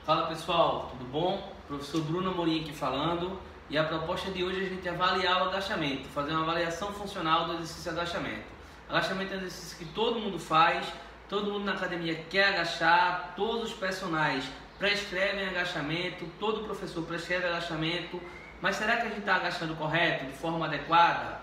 Fala pessoal, tudo bom? Professor Bruno Amorim aqui falando, e a proposta de hoje é a gente avaliar o agachamento, fazer uma avaliação funcional do exercício de agachamento. Agachamento é um exercício que todo mundo faz, todo mundo na academia quer agachar, todos os personagens prescrevem agachamento, todo professor prescreve agachamento, mas será que a gente está agachando correto, de forma adequada?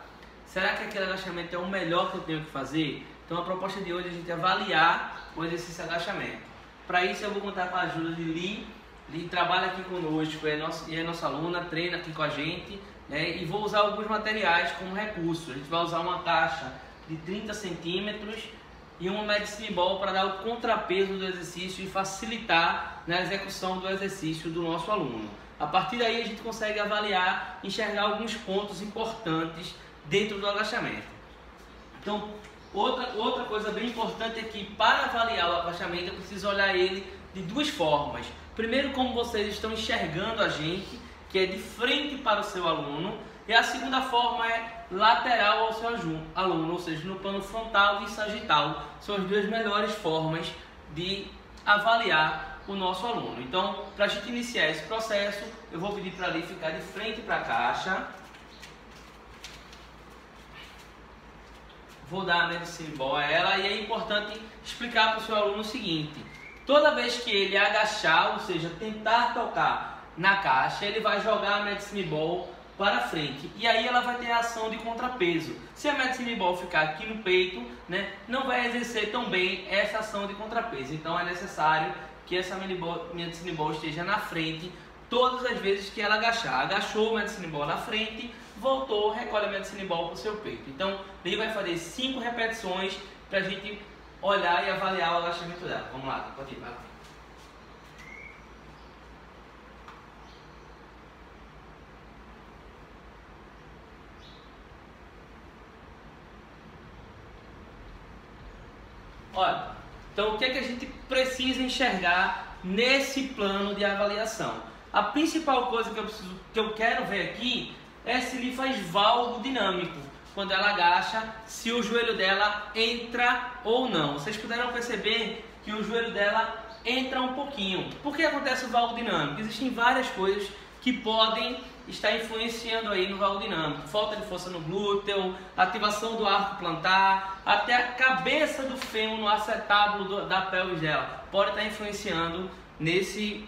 Será que aquele agachamento é o melhor que eu tenho que fazer? Então a proposta de hoje é a gente avaliar o exercício de agachamento. Para isso eu vou contar com a ajuda de Li. Li trabalha aqui conosco, é nossa aluna, treina aqui com a gente, né? E vou usar alguns materiais como recurso. A gente vai usar uma caixa de 30 centímetros e uma medicine ball para dar o contrapeso do exercício e facilitar na execução do exercício do nosso aluno. A partir daí a gente consegue avaliar, enxergar alguns pontos importantes dentro do agachamento. Então, outra coisa bem importante é que para avaliar o agachamento eu preciso olhar ele de duas formas. Primeiro, como vocês estão enxergando a gente, que é de frente para o seu aluno, e a segunda forma é lateral ao seu aluno, ou seja, no plano frontal e sagital. São as duas melhores formas de avaliar o nosso aluno. Então, para a gente iniciar esse processo, eu vou pedir para ali ficar de frente para a caixa. Vou dar a medicine ball a ela e é importante explicar para o seu aluno o seguinte: toda vez que ele agachar, ou seja, tentar tocar na caixa, ele vai jogar a medicine ball para frente e aí ela vai ter a ação de contrapeso. Se a medicine ball ficar aqui no peito, né, não vai exercer tão bem essa ação de contrapeso. Então é necessário que essa medicine ball esteja na frente todas as vezes que ela agachar. Agachou a medicine ball na frente, voltou, recolhe a medicine ball para o seu peito. Então ele vai fazer 5 repetições para a gente olhar e avaliar o agachamento dela. Vamos lá, pode ir, vai lá. Olha, então o que é que a gente precisa enxergar nesse plano de avaliação? A principal coisa que eu quero ver aqui é se ele faz valgo dinâmico. Quando ela agacha, se o joelho dela entra ou não. Vocês puderam perceber que o joelho dela entra um pouquinho. Por que acontece o valgo dinâmico? Existem várias coisas que podem estar influenciando aí no valgo dinâmico. Falta de força no glúteo, ativação do arco plantar, até a cabeça do fêmur no acetábulo da pelvis dela pode estar influenciando nesse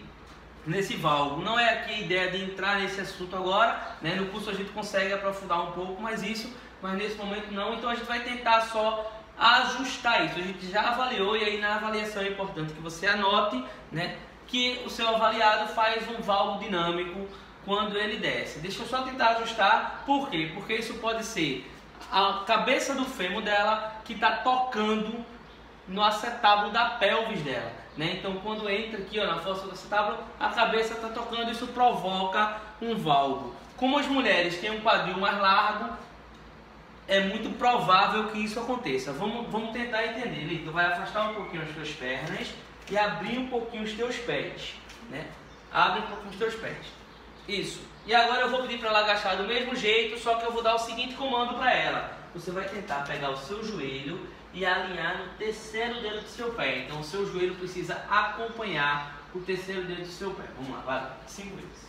valgo. Não é aqui a ideia de entrar nesse assunto agora, né? No curso a gente consegue aprofundar um pouco mais isso, mas nesse momento não. Então a gente vai tentar só ajustar isso. A gente já avaliou e aí na avaliação é importante que você anote, né, que o seu avaliado faz um valgo dinâmico quando ele desce. Deixa eu só tentar ajustar. Por quê? Porque isso pode ser a cabeça do fêmur dela que está tocando no acetábulo da pelvis dela, né? Então quando entra aqui, ó, na fossa do acetábulo, a cabeça está tocando, isso provoca um valgo. Como as mulheres têm um quadril mais largo, é muito provável que isso aconteça. Vamos tentar entender. Lito, vai afastar um pouquinho as tuas pernas e abrir um pouquinho os teus pés, né? Abre um pouquinho os teus pés. Isso. E agora eu vou pedir para ela agachar do mesmo jeito, só que eu vou dar o seguinte comando para ela. Você vai tentar pegar o seu joelho e alinhar no terceiro dedo do seu pé. Então o seu joelho precisa acompanhar o terceiro dedo do seu pé. Vamos lá, vai lá. 5 vezes.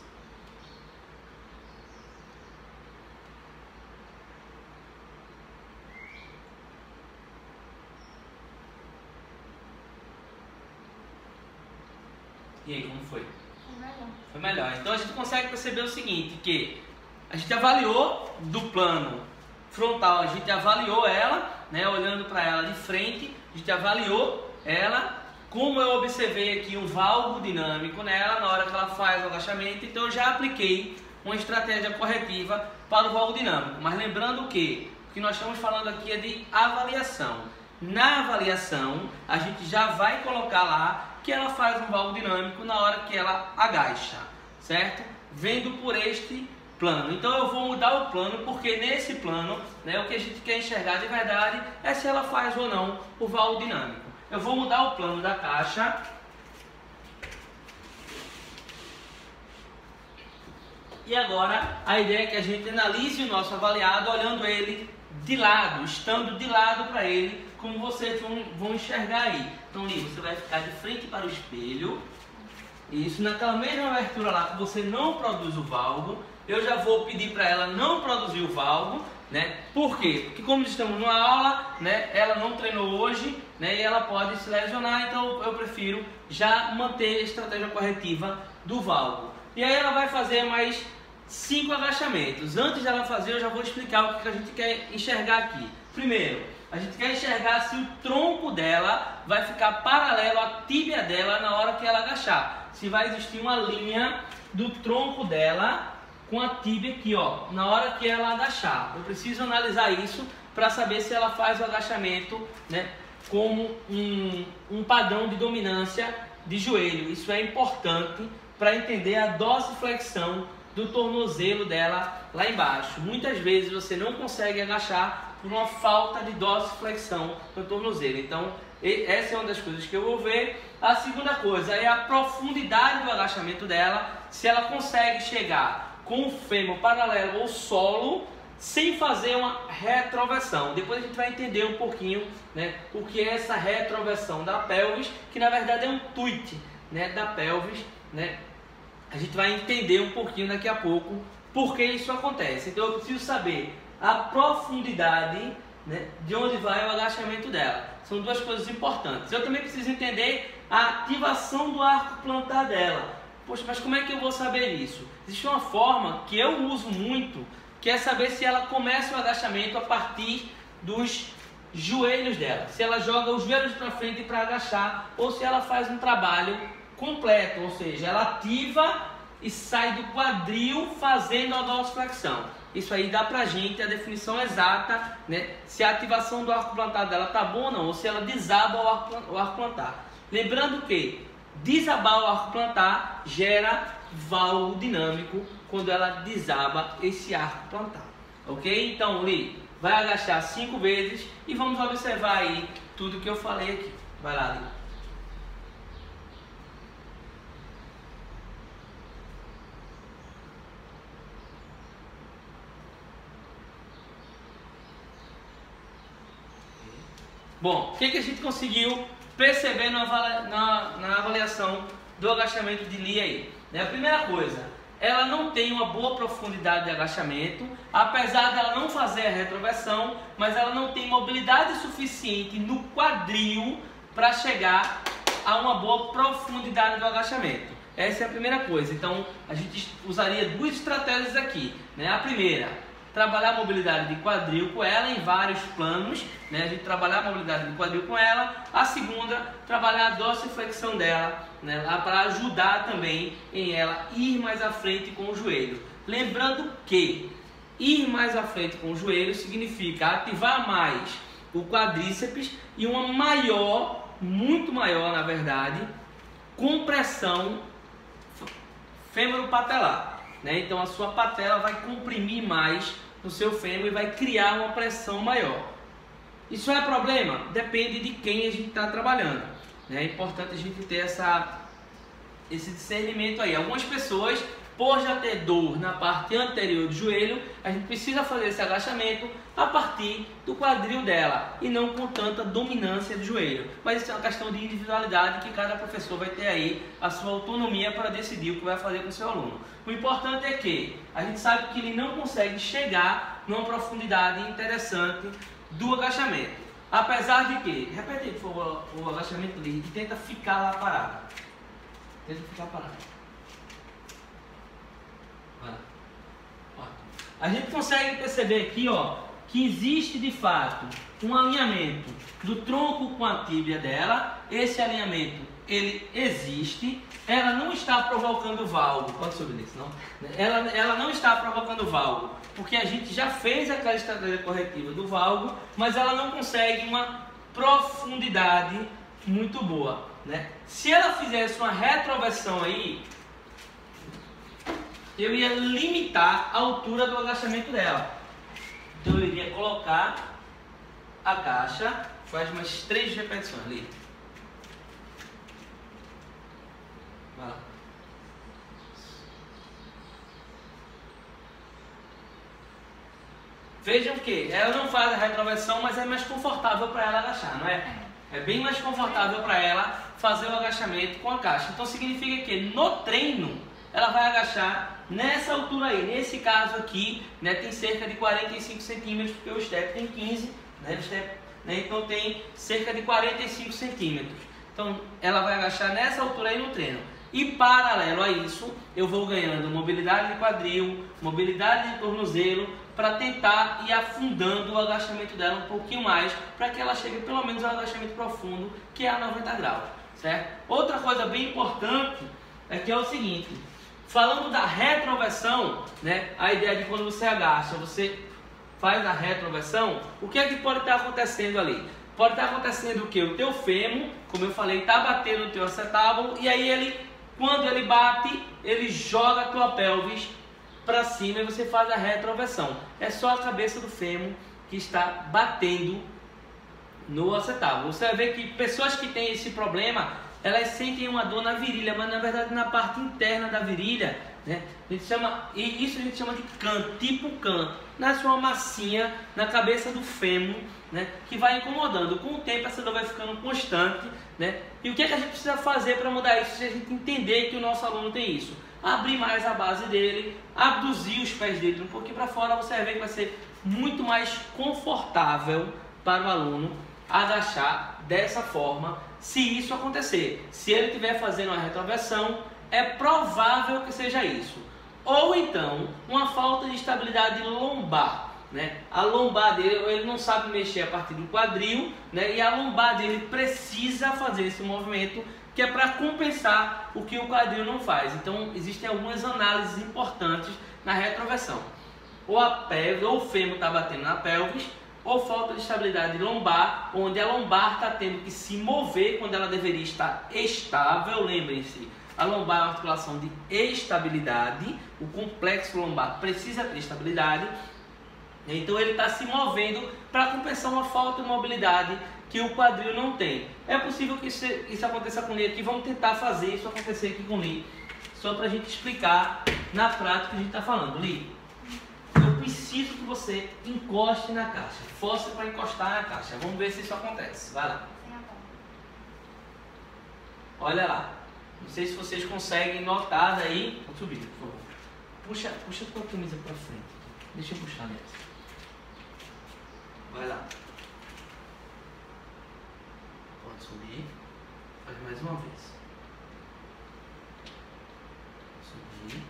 E aí, como foi? Foi melhor. Então a gente consegue perceber o seguinte, que a gente avaliou do plano frontal, a gente avaliou ela, né, olhando para ela de frente, a gente avaliou ela, como eu observei aqui um valgo dinâmico nela na hora que ela faz o agachamento, então eu já apliquei uma estratégia corretiva para o valgo dinâmico. Mas lembrando que o que nós estamos falando aqui é de avaliação. Na avaliação, a gente já vai colocar lá que ela faz um valgo dinâmico na hora que ela agacha, certo? Vendo por este plano. Então eu vou mudar o plano, porque nesse plano, né, o que a gente quer enxergar de verdade é se ela faz ou não o valgo dinâmico. Eu vou mudar o plano da caixa. E agora a ideia é que a gente analise o nosso avaliado olhando ele de lado, estando de lado para ele, como vocês vão enxergar aí. Então, Li, você vai ficar de frente para o espelho. Isso, naquela mesma abertura lá que você não produz o valgo, eu já vou pedir para ela não produzir o valgo, né? Por quê? Porque como estamos numa aula, né, ela não treinou hoje, né, e ela pode se lesionar, então eu prefiro já manter a estratégia corretiva do valgo. E aí ela vai fazer mais 5 agachamentos. Antes dela fazer, eu já vou explicar o que a gente quer enxergar aqui. Primeiro, a gente quer enxergar se o tronco dela vai ficar paralelo à tíbia dela na hora que ela agachar. Se vai existir uma linha do tronco dela com a tíbia aqui, ó, na hora que ela agachar. Eu preciso analisar isso para saber se ela faz o agachamento, né, como um padrão de dominância de joelho. Isso é importante para entender a dorsiflexão do tornozelo dela lá embaixo. Muitas vezes você não consegue agachar por uma falta de dorsiflexão do tornozelo. Então, essa é uma das coisas que eu vou ver. A segunda coisa é a profundidade do agachamento dela, se ela consegue chegar com o fêmur paralelo ao solo, sem fazer uma retroversão. Depois a gente vai entender um pouquinho, né, o que é essa retroversão da pelvis, que na verdade é um tweet, né, da pelvis, né? A gente vai entender um pouquinho daqui a pouco por que isso acontece. Então eu preciso saber a profundidade, né, de onde vai o agachamento dela. São duas coisas importantes. Eu também preciso entender a ativação do arco plantar dela. Poxa, mas como é que eu vou saber isso? Existe uma forma que eu uso muito, que é saber se ela começa o agachamento a partir dos joelhos dela. Se ela joga os joelhos para frente para agachar, ou se ela faz um trabalho completo, ou seja, ela ativa e sai do quadril fazendo a dorsiflexão. Isso aí dá pra gente a definição exata, né, se a ativação do arco plantar dela tá bom ou não, ou se ela desaba o arco plantar. Lembrando que desabar o arco plantar gera valgo dinâmico quando ela desaba esse arco plantar, ok? Então, Li, vai agachar 5 vezes e vamos observar aí tudo que eu falei aqui. Vai lá, Li. Bom, o que a gente conseguiu perceber na avaliação do agachamento de Li aí? A primeira coisa, ela não tem uma boa profundidade de agachamento, apesar dela não fazer a retroversão, mas ela não tem mobilidade suficiente no quadril para chegar a uma boa profundidade do agachamento. Essa é a primeira coisa. Então, a gente usaria duas estratégias aqui, né? A primeira, trabalhar a mobilidade de quadril com ela em vários planos, né? A gente trabalhar a mobilidade de quadril com ela. A segunda, trabalhar a dorsiflexão dela, né? Para ajudar também em ela ir mais à frente com o joelho. Lembrando que ir mais à frente com o joelho significa ativar mais o quadríceps e uma maior, muito maior na verdade, compressão fêmuro-patelar, né? Então a sua patela vai comprimir mais no seu fêmur e vai criar uma pressão maior. Isso é problema? Depende de quem a gente está trabalhando, né? É importante a gente ter esse discernimento aí. Algumas pessoas, por já ter dor na parte anterior do joelho, a gente precisa fazer esse agachamento a partir do quadril dela e não com tanta dominância do joelho. Mas isso é uma questão de individualidade que cada professor vai ter aí a sua autonomia para decidir o que vai fazer com o seu aluno. O importante é que a gente sabe que ele não consegue chegar numa profundidade interessante do agachamento. Apesar de que, repete aí, por favor, o agachamento dele e tenta ficar lá parado. Tenta ficar parado. A gente consegue perceber aqui, ó, que existe de fato um alinhamento do tronco com a tíbia dela. Esse alinhamento, ele existe. Ela não está provocando valgo. Pode subir isso, não? Ela não está provocando valgo, porque a gente já fez aquela estratégia corretiva do valgo, mas ela não consegue uma profundidade muito boa, né? Se ela fizesse uma retroversão aí, eu ia limitar a altura do agachamento dela. Então eu iria colocar a caixa, faz umas 3 repetições ali. Vai lá. Vejam que ela não faz a retroversão, mas é mais confortável para ela agachar, não é? É bem mais confortável para ela fazer o agachamento com a caixa. Então significa que no treino ela vai agachar nessa altura aí. Nesse caso aqui, né, tem cerca de 45 centímetros, porque o step tem 15, né, então tem cerca de 45 centímetros. Então ela vai agachar nessa altura aí no treino. E paralelo a isso, eu vou ganhando mobilidade de quadril, mobilidade de tornozelo, para tentar ir afundando o agachamento dela um pouquinho mais, para que ela chegue pelo menos ao agachamento profundo, que é a 90 graus, certo? Outra coisa bem importante é que é o seguinte, falando da retroversão, né, a ideia de quando você agacha, você faz a retroversão, o que é que pode estar acontecendo ali? Pode estar acontecendo o que? O teu fêmur, como eu falei, está batendo no teu acetábulo, e aí ele, quando ele bate, ele joga a tua pelvis para cima e você faz a retroversão. É só a cabeça do fêmur que está batendo no acetábulo. Você vai ver que pessoas que têm esse problema, elas sentem uma dor na virilha, mas na verdade na parte interna da virilha, né? Isso a gente chama de canto, tipo canto. Nasce uma massinha na cabeça do fêmur, né, que vai incomodando. Com o tempo essa dor vai ficando constante, né? E o que é que a gente precisa fazer para mudar isso? Se a gente entender que o nosso aluno tem isso, abrir mais a base dele, abduzir os pés dele um pouquinho para fora, você vai ver que vai ser muito mais confortável para o aluno agachar dessa forma, se isso acontecer. Se ele estiver fazendo uma retroversão, é provável que seja isso. Ou então, uma falta de estabilidade lombar, né? A lombar dele, ele não sabe mexer a partir do quadril, né? E a lombar dele precisa fazer esse movimento, que é para compensar o que o quadril não faz. Então, existem algumas análises importantes na retroversão. Ou a pelve, ou o fêmur está batendo na pelvis, ou falta de estabilidade lombar, onde a lombar está tendo que se mover quando ela deveria estar estável. Lembrem-se, a lombar é uma articulação de estabilidade, o complexo lombar precisa ter estabilidade, então ele está se movendo para compensar uma falta de mobilidade que o quadril não tem. É possível que isso aconteça com ele aqui, vamos tentar fazer isso acontecer aqui com o Li, só para a gente explicar na prática o que a gente está falando. Li, eu preciso que você encoste na caixa, force para encostar na caixa, vamos ver se isso acontece, vai lá. Olha lá. Não sei se vocês conseguem notar daí. Pode subir, por favor. Puxa a tua camisa para frente. Deixa eu puxar nessa. Vai lá. Pode subir. Faz mais uma vez. Subir.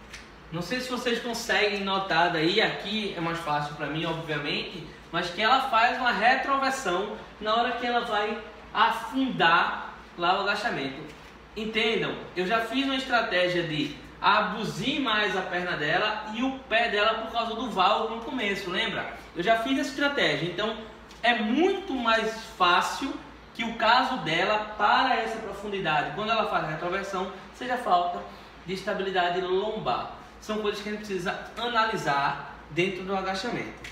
Não sei se vocês conseguem notar daí. Aqui é mais fácil para mim, obviamente. Mas que ela faz uma retroversão na hora que ela vai afundar lá o agachamento. Entendam, eu já fiz uma estratégia de abduzir mais a perna dela e o pé dela por causa do valgo no começo, lembra? Eu já fiz essa estratégia, então é muito mais fácil que o caso dela, para essa profundidade, quando ela faz a retroversão, seja falta de estabilidade lombar. São coisas que a gente precisa analisar dentro do agachamento.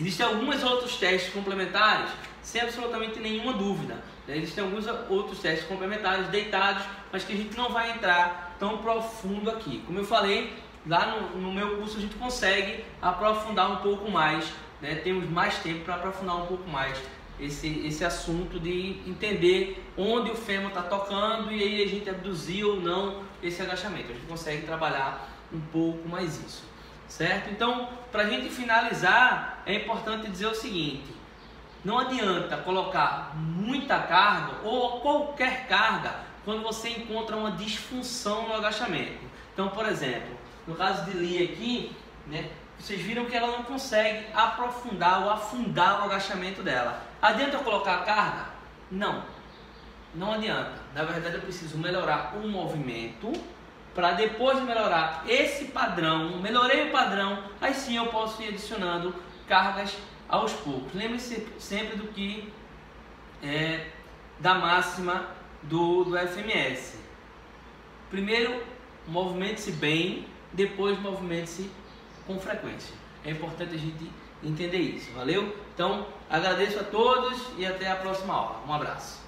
Existem alguns outros testes complementares, sem absolutamente nenhuma dúvida. Existem alguns outros testes complementares deitados, mas que a gente não vai entrar tão profundo aqui. Como eu falei, lá no meu curso a gente consegue aprofundar um pouco mais, né? Temos mais tempo para aprofundar um pouco mais esse assunto de entender onde o fêmur está tocando e aí a gente abduzir ou não esse agachamento. A gente consegue trabalhar um pouco mais isso, certo? Então, para a gente finalizar, é importante dizer o seguinte: não adianta colocar muita carga ou qualquer carga quando você encontra uma disfunção no agachamento. Então, por exemplo, no caso de Li aqui, né, vocês viram que ela não consegue aprofundar ou afundar o agachamento dela. Adianta eu colocar a carga? Não, não adianta. Na verdade, eu preciso melhorar o movimento para depois de melhorar esse padrão, melhorei o padrão, aí sim eu posso ir adicionando cargas aos poucos. Lembre-se sempre do que da máxima do FMS. Primeiro, movimente-se bem, depois movimente-se com frequência. É importante a gente entender isso. Valeu? Então, agradeço a todos e até a próxima aula. Um abraço.